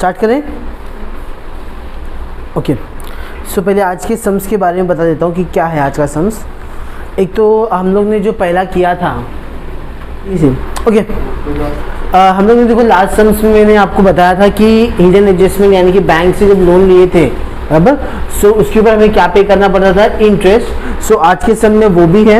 Start करें। Okay so पहले आज के सम्स के बारे में बता देता हूँ कि क्या है आज का सम्स। एक तो हम लोग ने जो पहला किया था इसी हम लोग ने देखो लास्ट सम्स में मैंने आपको बताया था कि हिडन एडजस्टमेंट यानी कि बैंक से जब लोन लिए थे बराबर, सो उसके ऊपर हमें क्या पे करना पड़ता था, इंटरेस्ट। सो आज के सम में वो भी है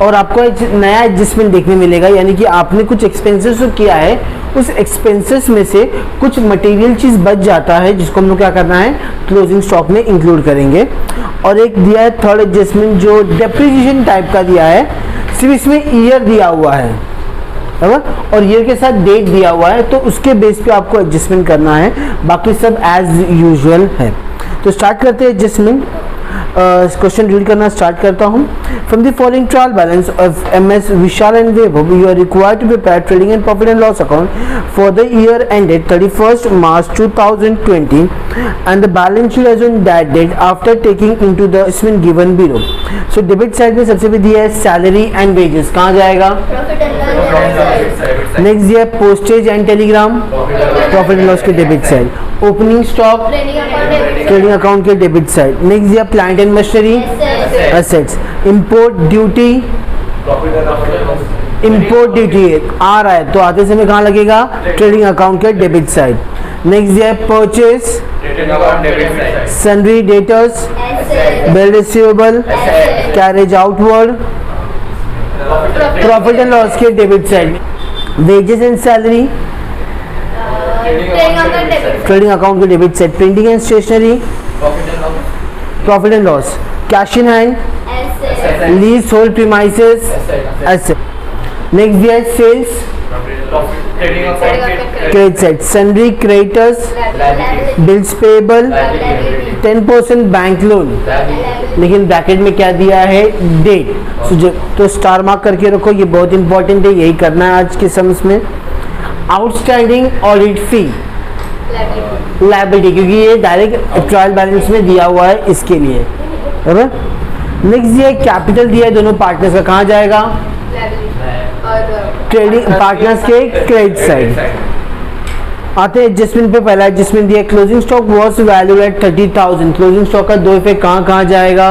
और आपको एक नया एडजस्टमेंट देखने मिलेगा, यानी कि आपने कुछ एक्सपेंसेस जो किया है उस एक्सपेंसेस में से कुछ मटेरियल चीज़ बच जाता है जिसको हम लोग क्या करना है, क्लोजिंग स्टॉक में इंक्लूड करेंगे। और एक दिया है थर्ड एडजस्टमेंट जो डेप्रिसिएशन टाइप का दिया है, सिर्फ इसमें ईयर दिया हुआ है बराबर और ईयर के साथ डेट दिया हुआ है, तो उसके बेस पे आपको एडजस्टमेंट करना है, बाकी सब एज यूजुअल है। तो स्टार्ट करते हैं एडजस्टमेंट। क्वेश्चन रीड करना स्टार्ट करता हूँ। From the following trial balance of MS Vishal and Vaibhav you are required to prepare trading and profit and loss account for the year ended 31st March 2020 and the balance sheet as on that date after taking into the assessment given below। So debit side में सबसे पहले दिया है salary and wages, कहाँ जाएगा, next दिया है postage and telegram, profit and loss के debit side, opening stock trading account के डेबिट साइड, नेक्स्ट दिया plant and machinery assets, import duty आ रहा है तो आते समय कहाँ लगेगा, ट्रेडिंग अकाउंट के डेबिट साइड, नेक्स्ट दिया है purchase sundry debtors bill receivable carriage outward profit and loss के debit side, wages and salary trading account के debit side, printing and stationery profit and loss, cash in hand leasehold premises asset, next दिया है sales credit side, sundry creditors bills payable 10% bank loan, लेकिन bracket में क्या दिया है, date. तो star mark करके रखो, ये बहुत इंपॉर्टेंट है, यही करना है आज के सम्स में। आउटस्टैंडिंग ऑडिट फी लायबिलिटी, क्योंकि ये डायरेक्ट ट्रायल बैलेंस में दिया हुआ है इसके लिए बराबर। नेक्स्ट दिया है कैपिटल दिया है दोनों पार्टनर्स का, कहाँ जाएगा, ट्रेडिंग पार्टनर्स के क्रेडिट साइड। आते हैं एडजस्टमेंट पे, पहला एडजस्टमेंट दिया closing stock was valued at 30,000, closing stock का दो इफेक्ट कहाँ जाएगा,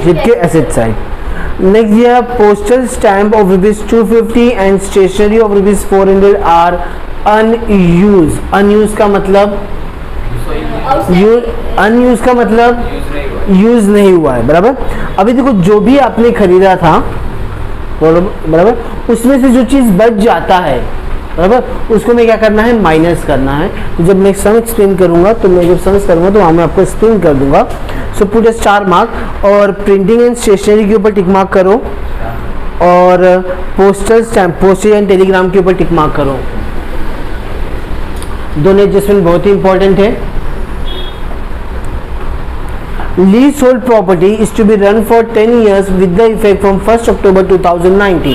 जिसके एसेट साइड। नेक्स्ट दिया postal stamp of ₹250 and stationery of ₹400 are unused. Unused का मतलब अनयूज का मतलब यूज नहीं हुआ है बराबर। अभी देखो जो भी आपने खरीदा था बराबर, उसमें से जो चीज़ बच जाता है बराबर, उसको मैं क्या करना है, माइनस करना है। तो जब मैं सम एक्सप्लेन करूंगा तो मैं जब समझ करूंगा तो वहाँ मैं आपको एक्सप्लेन कर दूंगा। So put a star mark और प्रिंटिंग एंड स्टेशनरी के ऊपर टिक मार्क करो और postal stamp postage and Telegram के ऊपर टिक मार्क करो। दोनों एडजस्टमेंट बहुत ही इंपॉर्टेंट है। Leasehold property is to be run for 10 years with the effect from 1st October 2019.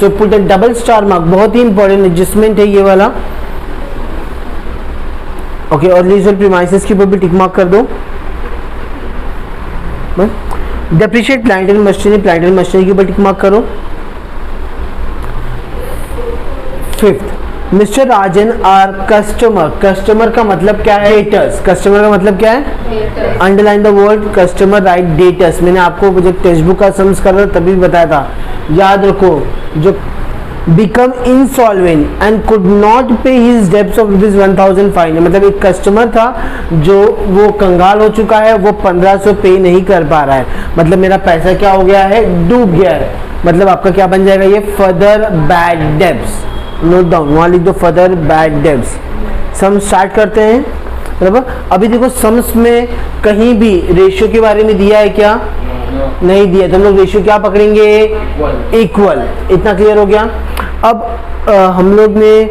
So put a double star mark, बहुत ही important adjustment है ये वाला। ओके और लीजहोल्ड प्रीमाइसेस के ऊपर भी टिक मार्क कर दो। डेप्रिशिएट प्लांट एंड मशीनरी के ऊपर टिक मार्क करो। Fifth, mister Rajan are customer, customer का मतलब क्या है, डेटर्स, कस्टमर का मतलब क्या है, underline the word customer right debtors. मैंने आपको जब टेक्स्ट बुक का सम्स कर रहा था तभी बताया था, याद रखो, जो become insolvent and could not पे हिज डेब्ट्स ऑफ ₹1,500, मतलब एक कस्टमर था जो वो कंगाल हो चुका है, वो 1500 पे नहीं कर पा रहा है, मतलब मेरा पैसा क्या हो गया है, डूब गया है, मतलब आपका क्या बन जाएगा ये, further bad debts. Note down, वहाँ लिख दो फर्दर बैड डेब्ट्स। सम स्टार्ट करते हैं बराबर। अभी देखो सम्स में कहीं भी रेशियो के बारे में दिया है क्या, नहीं दिया, तो हम लोग रेशियो क्या पकड़ेंगे, इक्वल। इतना क्लियर हो गया। अब हम लोग ने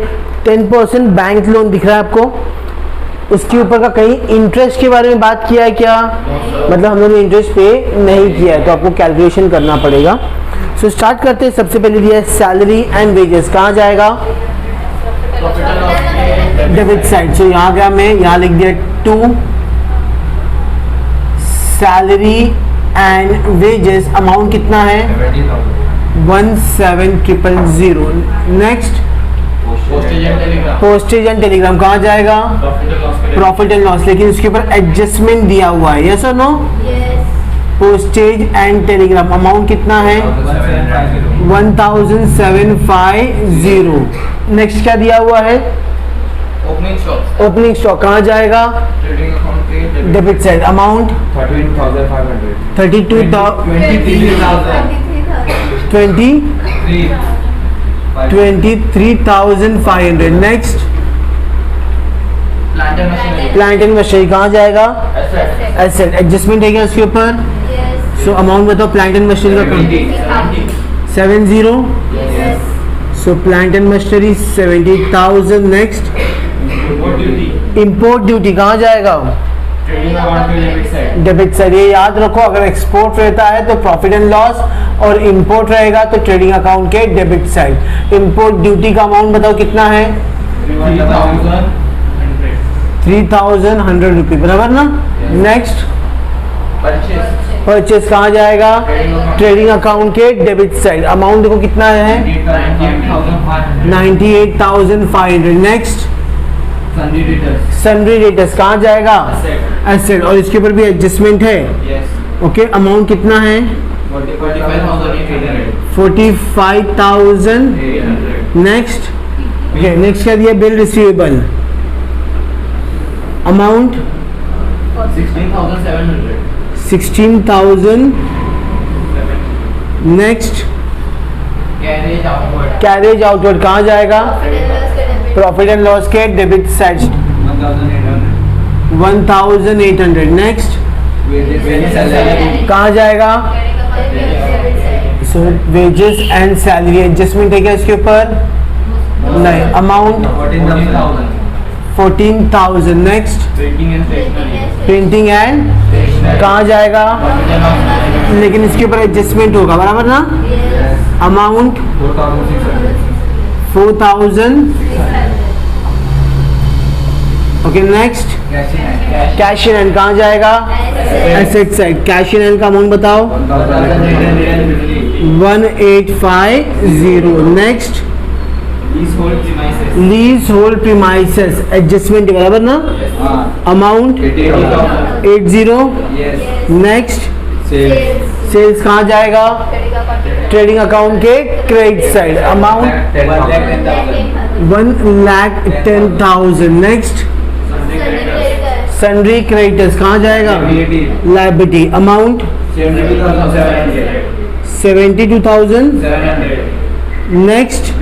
10% बैंक लोन दिख रहा है आपको, उसके ऊपर का कहीं इंटरेस्ट के बारे में बात किया है क्या, मतलब हम लोग ने इंटरेस्ट पे नहीं किया है, तो आपको कैलकुलेशन करना पड़ेगा। सो स्टार्ट करते हैं। सबसे पहले दिया है सैलरी एंड वेजेस, कहाँ जाएगा, डेबिट साइड। सो यहाँ गया मैं, यहाँ लिख दिया 2 सैलरी एंड वेजेस, अमाउंट कितना है 17,000। नेक्स्ट पोस्टेज एंड टेलीग्राम कहाँ जाएगा? प्रॉफिट एंड लॉस, लेकिन इसके ऊपर एडजस्टमेंट दिया हुआ है, यस और no? Postage and telegram amount कितना है? 1750। नेक्स्ट क्या दिया हुआ है? ओपनिंग स्टॉक कहाँ जाएगा? Debit side amount 23,500। Next plant and machinery कहाँ जाएगा? एसेट। एडजस्टमेंट है क्या उसके ऊपर? सो अमाउंट बताओ प्लांट एंड मशीनरी का? 70। So plant and machinery 70,000। Next import duty कहाँ जाएगा? Debit side. ये याद रखो, अगर एक्सपोर्ट रहता है तो प्रॉफिट एंड लॉस, और इंपोर्ट रहेगा तो ट्रेडिंग अकाउंट के डेबिट साइड। इंपोर्ट ड्यूटी का अमाउंट बताओ कितना है? 3,100 रुपये, बराबर ना? नेक्स्ट परचेस कहाँ जाएगा? ट्रेडिंग अकाउंट के डेबिट साइड। अमाउंट देखो कितना है? 98,500। नेक्स्ट सन्ड्री डेटर्स कहाँ जाएगा? एसेट। और इसके ऊपर भी एडजस्टमेंट है, ओके। अमाउंट कितना है? 45,000। Next okay. नेक्स्ट क्या दिया? Bill receivable amount 16,000। Next carriage outward कहाँ जाएगा? प्रॉफिट एंड लॉस के डेबिट साइड 1,800। नेक्स्ट कहाँ जाएगा? सो वेजेस एंड सैलरी। एडजस्टमेंट है क्या इसके ऊपर? नहीं। अमाउंट 14,000। नेक्स्ट प्रिंटिंग एंड कहाँ जाएगा? लेकिन इसके ऊपर एडजस्टमेंट होगा, बराबर ना? Amount 4,000। Okay. Next cash in hand कहाँ जाएगा? Asset side. Cash in hand का अमाउंट बताओ? 1850। Next lease hold premises. Adjustment बराबर ना? अमाउंट 80। नेक्स्ट सेल्स कहाँ जाएगा? ट्रेडिंग अकाउंट के credit side. Amount 1,10,000। Next sundry creditors कहाँ जाएगा? लायबिलिटी। अमाउंट 72,000। नेक्स्ट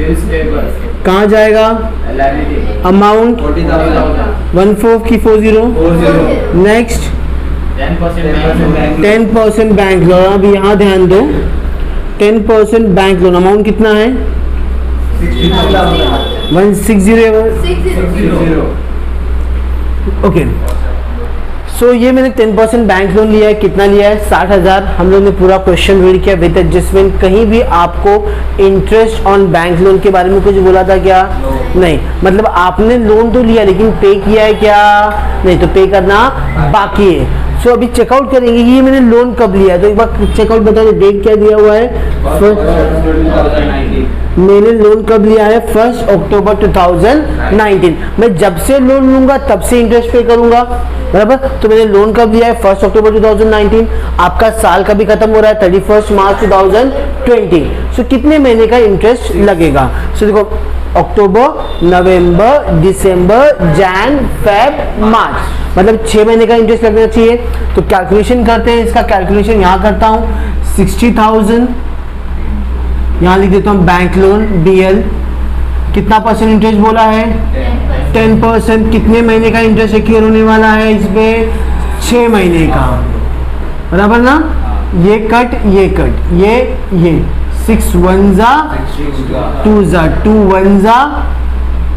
कहाँ जाएगा? अमाउंट 14,40। Next 10% bank loan. अब यहाँ ध्यान दो, 10% बैंक लोन अमाउंट कितना है? 160। ओके। सो ये मैंने 10% बैंक लोन लिया है। कितना लिया है? 60,000। हम लोग ने पूरा क्वेश्चन रीड किया विद एडजस्टमेंट। कहीं भी आपको इंटरेस्ट ऑन बैंक लोन के बारे में कुछ बोला था क्या? नहीं। मतलब आपने लोन तो लिया लेकिन पे किया है क्या? नहीं। तो पे करना बाकी है। सो अभी चेकआउट करेंगे कि ये मैंने लोन कब लिया है। तो एक बार चेकआउट बता दो, डेट क्या दिया हुआ है? मैंने लोन कब लिया है? 1 अक्टूबर 2019। मैं जब से लोन लूंगा तब से इंटरेस्ट पे करूंगा, बराबर? तो मैंने लोन कब लिया है? 1 अक्टूबर 2019। आपका साल कभी खत्म हो रहा है 31 मार्च 2020। सो कितने महीने का इंटरेस्ट लगेगा? सो देखो, अक्टूबर, नवंबर, दिसंबर, जैन, फेब, मार्च, मतलब 6 महीने का इंटरेस्ट लगना चाहिए। तो कैलकुलेशन करते हैं। इसका कैलकुलेशन यहाँ करता हूँ। 60,000 यहाँ लिख देता हूँ। बैंक लोन BL कितना परसेंट इंटरेस्ट बोला है? 10%। कितने महीने का इंटरेस्ट एक्योर होने वाला है इस पे? 6 महीने का, बराबर ना? ये कट, ये कट, ये 6 1 जा 2 जा 2 1 जा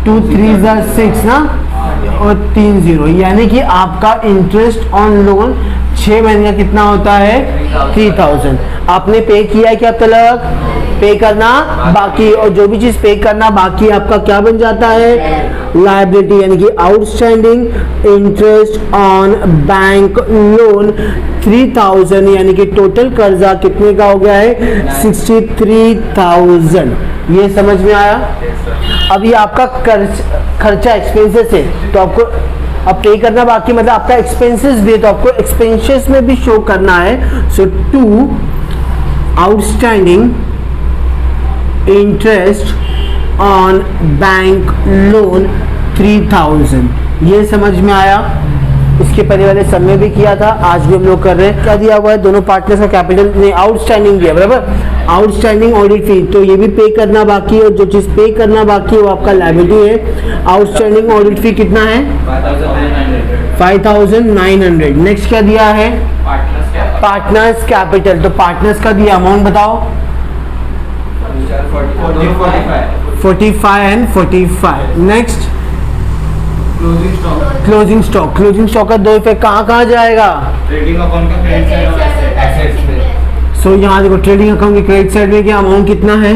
2 3 जा 6 ना, और 3 0, यानी कि आपका इंटरेस्ट ऑन लोन 6 महीने का कितना होता है? 3,000। आपने पे किया है क्या? अब तक पे करना बाकी, और जो भी चीज पे करना बाकी आपका क्या बन जाता है? लायबिलिटी, यानी कि outstanding interest on bank loan 3,000, यानी कि टोटल कर्जा कितने का हो गया है? 63,000। ये समझ में आया? अब ये आपका खर्चा एक्सपेंसेस है, तो आपको अब पे करना बाकी, मतलब आपका एक्सपेंसेस भी है तो आपको एक्सपेंसेस में भी शो करना है। So to outstanding interest on bank loan 3000, ये समझ में आया। इसके पहले वाले सब में भी किया था, आज भी हम लोग कर रहे हैं। क्या दिया हुआ है, दोनों पार्टनर्स का कैपिटल नहीं, आउटस्टैंडिंग दिया, बराबर। आउटस्टैंडिंग ऑडिट फी, तो ये भी पे करना बाकी है, और जो चीज पे करना बाकी है वो आपका लायबिलिटी है। आउटस्टैंडिंग ऑडिट फी कितना है, 5900। नेक्स्ट क्या दिया है, पार्टनर्स कैपिटल, तो पार्टनर्स का दिया अमाउंट बताओ, 45 and 45। Next closing stock, closing stock का दो इफेक्ट कहाँ जाएगा, ट्रेडिंग अकाउंट का क्रेडिट साइड और एसेट्स में। सो यहाँ देखो ट्रेडिंग अकाउंट के क्रेडिट साइड में क्या अमाउंट कितना है,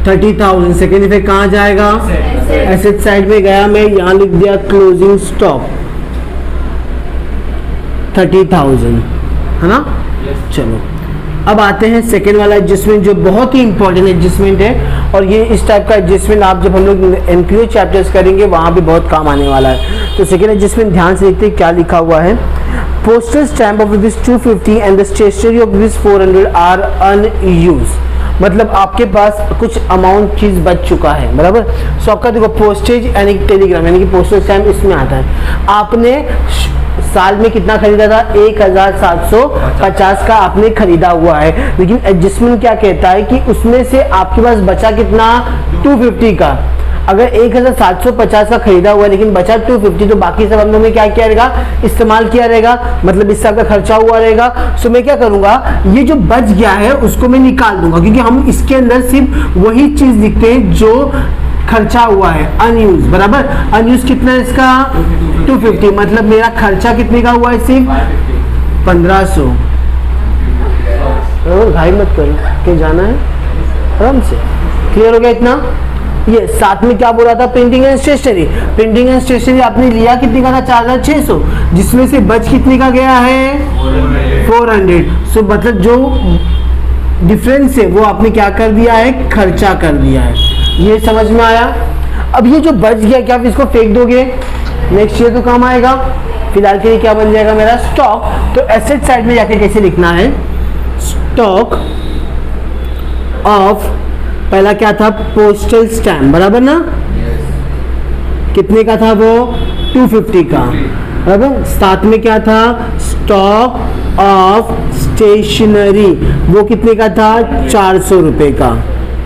30,000। सेकेंड इफेक्ट कहाँ जाएगा, एसेट साइड में गया, मैं यहाँ लिख दिया क्लोजिंग स्टॉक 30,000, है ना। चलो अब आते हैं सेकेंड वाला एडजस्टमेंट, जो बहुत ही इंपॉर्टेंट एडजस्टमेंट है, और ये इस टाइप का एडजस्टमेंट आप जब हम लोग एनपीओ चैप्टर्स करेंगे वहाँ भी बहुत काम आने वाला है। तो सेकेंड एडजस्टमेंट ध्यान से देखते हैं क्या लिखा हुआ है। Postal stamp of ₹250 and the stationery of ₹400 are unused, मतलब आपके पास कुछ अमाउंट चीज बच चुका है, बराबर। सो आपका देखो पोस्टेज यानी टेलीग्राम यानी कि पोस्टल स्टैम्प इसमें आता है। आपने साल में कितना खरीदा था, 1750 का आपने खरीदा हुआ है, लेकिन एडजस्टमेंट क्या कहता है कि उसमें से आपके पास बचा कितना, 250 का। अगर 1750 का खरीदा हुआ है लेकिन बचा 250, तो बाकी सब हम लोगों ने क्या किया रहेगा, इस्तेमाल किया रहेगा, मतलब इससे आपका खर्चा हुआ रहेगा। सो मैं क्या करूंगा, ये जो बच गया है उसको मैं निकाल दूंगा, क्योंकि हम इसके अंदर सिर्फ वही चीज लिखते हैं जो खर्चा हुआ है, अनयूज, बराबर। अनयूज कितना है इसका, 250, मतलब मेरा खर्चा कितने का हुआ है, सिर्फ 1500। घाई मत करो, क्या जाना है आराम से, क्लियर हो गया इतना। ये साथ में क्या बोल रहा था, printing and stationery. Printing and stationery आपने लिया कितने का था, 4600, जिसमें से बच कितने का गया है, 400। सो मतलब जो डिफरेंस है वो आपने क्या कर दिया है, खर्चा कर दिया है। ये समझ में आया। अब ये जो बच गया, क्या आप इसको फेंक दोगे, नेक्स्ट ईयर तो काम आएगा। फिलहाल के लिए क्या बन जाएगा मेरा, स्टॉक। तो एसेट साइड में जाके कैसे लिखना है, स्टॉक ऑफ, पहला क्या था, पोस्टल स्टैम्प, बराबर ना, कितने का था वो, 250 का, बराबर। साथ में क्या था, स्टॉक ऑफ स्टेशनरी, वो कितने का था, 400 रुपए का।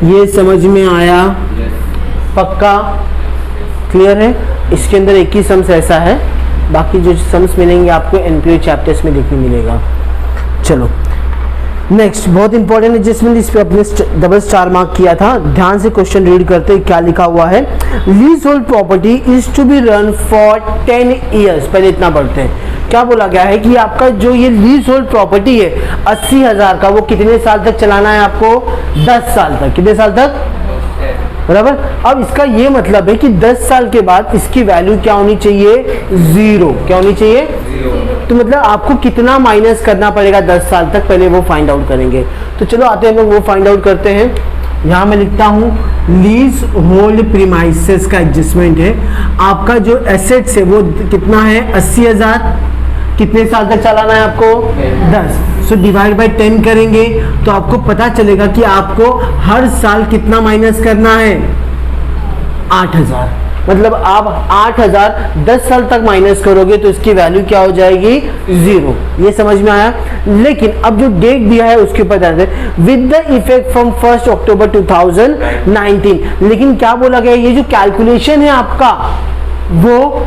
ये समझ में आया, पक्का क्लियर है। इसके अंदर एक ही सम्स ऐसा है, बाकी जो सम्स मिलेंगे आपको एनपीओ चैप्टर्स में देखने मिलेगा। चलो नेक्स्ट, बहुत इंपॉर्टेंट एडजस्टमेंट, इस पे अपने डबल स्टार मार्क किया था। ध्यान से क्वेश्चन रीड करते हैं क्या लिखा हुआ है। Leasehold property is to be run for 10 years. पहले इतना पढ़ते हैं, क्या बोला गया है कि आपका जो ये लीज होल्ड प्रॉपर्टी है 80,000 का, वो कितने साल तक चलाना है आपको, 10 साल तक। कितने साल तक, बराबर। अब इसका ये मतलब है कि 10 साल के बाद इसकी वैल्यू क्या होनी चाहिए, 0। क्या होनी चाहिए, तो मतलब आपको कितना माइनस करना पड़ेगा 10 साल तक, पहले वो फाइंड आउट करेंगे। तो चलो आते हैं लोग वो फाइंड आउट करते हैं। यहाँ मैं लिखता हूँ लीज होल्ड प्रीमाइसेस का एडजस्टमेंट है। आपका जो एसेट्स है वो कितना है, 80,000। कितने साल तक चलाना है आपको, 10। सो डिवाइड बाय 10 करेंगे तो आपको पता चलेगा कि आपको हर साल कितना माइनस करना है, 8,000। मतलब आप 8,000 10 साल तक माइनस करोगे तो इसकी वैल्यू क्या हो जाएगी, 0। ये समझ में आया। लेकिन अब जो डेट दिया है उसके ऊपर ध्यान दें, विद द इफेक्ट फ्रॉम 1 अक्टूबर 2019। लेकिन क्या बोला गया, ये जो कैलकुलेशन है आपका वो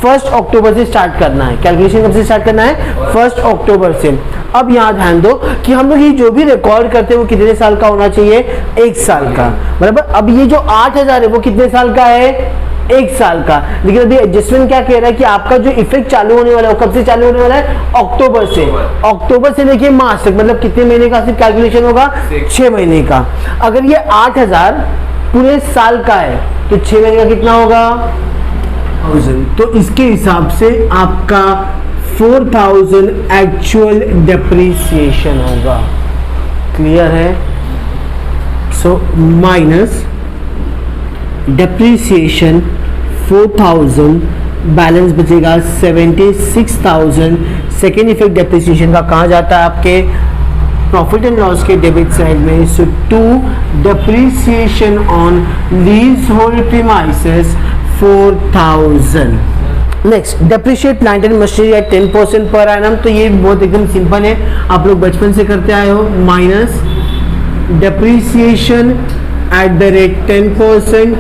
1 अक्टूबर से स्टार्ट करना है। कैलकुलेशन कब से स्टार्ट करना है, 1 अक्टूबर से। अब यहाँ ध्यान दो कि हम लोग ये जो भी रिकॉर्ड करते हैं वो कितने साल का होना चाहिए, 1 साल का, बराबर। अब ये जो 8,000 है वो कितने साल का है, 1 साल का। लेकिन अभी एडजस्टमेंट क्या कह रहा है कि आपका जो इफेक्ट चालू होने वाला है वो कब से चालू होने वाला है, अक्टूबर से। अक्टूबर से लेके मार्च तक, मतलब कितने महीने का सिर्फ कैलकुलेशन होगा, 6 महीने का। अगर ये 8,000 पूरे साल का है तो 6 महीने का कितना होगा, 1000। तो इसके हिसाब से आपका 4000 एक्चुअल डेप्रिसिएशन होगा। क्लियर है। सो माइनस डेप्रीसिएशन 4000, बैलेंस बचेगा 76,000। सेकेंड इफेक्ट डेप्रीसिएशन का कहाँ जाता है आपके प्रॉफिट एंड लॉस के डेबिट साइड में। सो 2 depreciation on lease hold premises 4000। Next depreciate plant and machinery at 10% per annum. तो ये बहुत एकदम सिंपल है, आप लोग बचपन से करते आए हो। Minus depreciation at the rate 10%,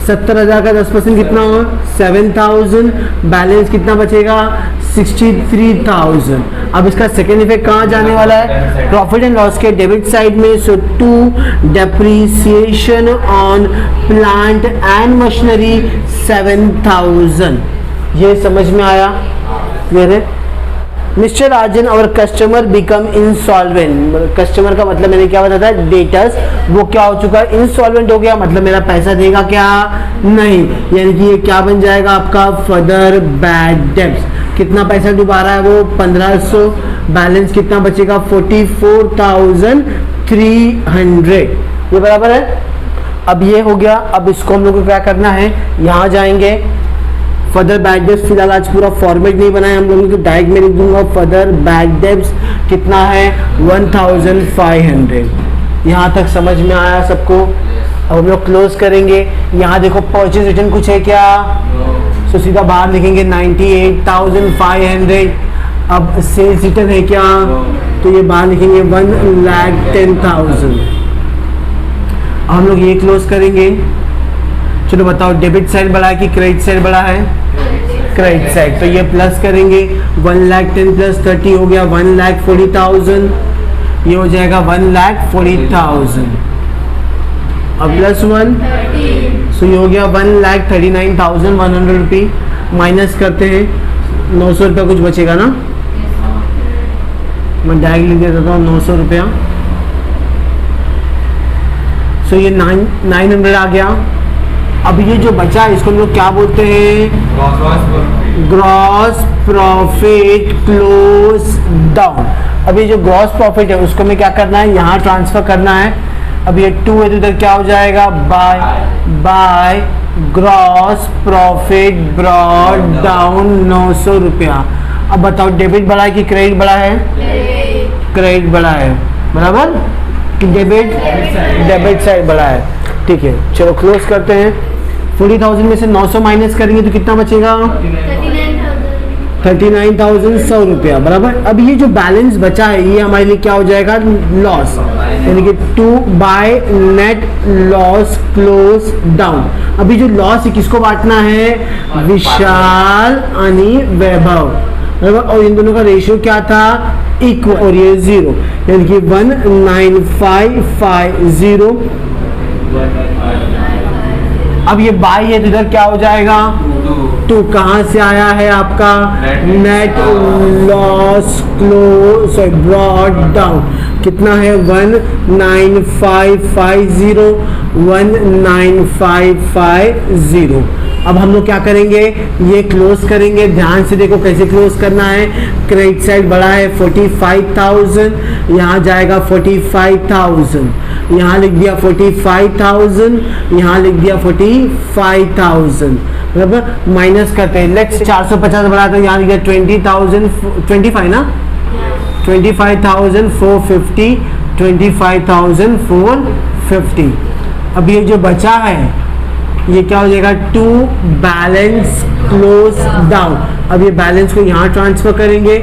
70,000 का 10% कितना हुआ 7,000, बैलेंस कितना बचेगा 63,000। अब इसका सेकेंड इफेक्ट कहाँ जाने वाला है प्रॉफिट एंड लॉस के डेबिट साइड में। सो 2 depreciation on plant and machinery 7,000। ये समझ में आया? क्लियर है? मिस्टर राजन और कस्टमर बिकम इंसॉल्वेंट। कस्टमर का मतलब मैंने क्या बताया था डेटर्स, वो क्या हो चुका है इंसॉल्वेंट हो गया, मतलब मेरा पैसा देगा क्या नहीं, यानी कि ये क्या बन जाएगा आपका फर्दर बैड डेब्ट्स। कितना पैसा डुबा रहा है वो 1500, बैलेंस कितना बचेगा 44,300। ये बराबर है? अब ये हो गया। अब इसको हम लोग को क्या करना है, यहाँ जाएंगे फर्दर बैड डेब्ट्स। फिलहाल आज पूरा फॉर्मेट नहीं बनाया हम लोगों को, डायरेक्ट में लिख दूंगा फर्दर बैड डेब्ट्स कितना है 1500। यहाँ तक समझ में आया सबको? अब हम लोग क्लोज करेंगे। यहाँ देखो परचेज रिटर्न कुछ है क्या, तो सीधा बाहर लिखेंगे 98,500। अब सेल्स रिटर्न है क्या, तो ये बाहर लिखेंगे 1,10,000। हम लोग ये क्लोज करेंगे। चलो बताओ डेबिट साइड बड़ा है कि क्रेडिट साइड बड़ा है? Credit side. तो ये प्लस करेंगे 1,10,000 प्लस 30 हो गया 1,40,000। ये हो जाएगा 1,40,000। अब प्लस 1, सो ये हो गया 1,39,100 रुपये। माइनस करते हैं 900 रुपया कुछ बचेगा ना, मैं डायरेक्ट लिख देता हूँ 900 रुपया। सो ये 900 आ गया। अब ये जो बचा है इसको हम लोग क्या बोलते हैं ग्रॉस प्रॉफिट क्लोज डाउन। अब ये जो ग्रॉस प्रॉफिट है उसको हमें क्या करना है यहाँ ट्रांसफर करना है। अब ये 2 है तो इधर क्या हो जाएगा by gross profit brought down 900 रुपया। अब बताओ डेबिट बड़ा है कि क्रेडिट बड़ा है? क्रेडिट बड़ा है, बराबर कि डेबिट साइड बड़ा है। ठीक है, चलो क्लोज करते हैं। 40,000 में से 900 माइनस करेंगे तो कितना बचेगा 39,100 रुपया, बराबर। अब ये जो बैलेंस बचा है ये हमारे लिए क्या हो जाएगा लॉस, यानी कि 2 by net loss close down. अभी जो लॉस है किसको बांटना है विशाल अनि वैभव, बराबर। और इन दोनों का रेशियो क्या था इक्वल, और ये 0 यानी कि 19550। अब ये बाई है तो इधर क्या हो जाएगा 2। कहाँ से आया है आपका net loss close brought down, कितना है 19550 19550। अब हम लोग क्या करेंगे ये क्लोज करेंगे। ध्यान से देखो कैसे क्लोज करना है। क्रेडिट साइड बड़ा है 45,000, यहाँ जाएगा 45,000, यहाँ लिख दिया 45,000, यहाँ लिख दिया 45,000, बराबर। माइनस करते हैं, लेट्स 450 बढ़ाते हैं, यहाँ लिख दिया 20,000 25 ना 25,450 25,450। अब ये जो बचा है ये क्या हो जाएगा 2 बैलेंस क्लोज डाउन। अब ये बैलेंस को यहाँ ट्रांसफर करेंगे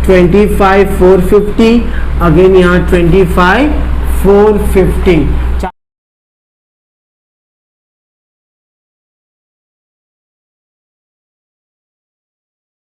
25,450, अगेन यहाँ 25,450।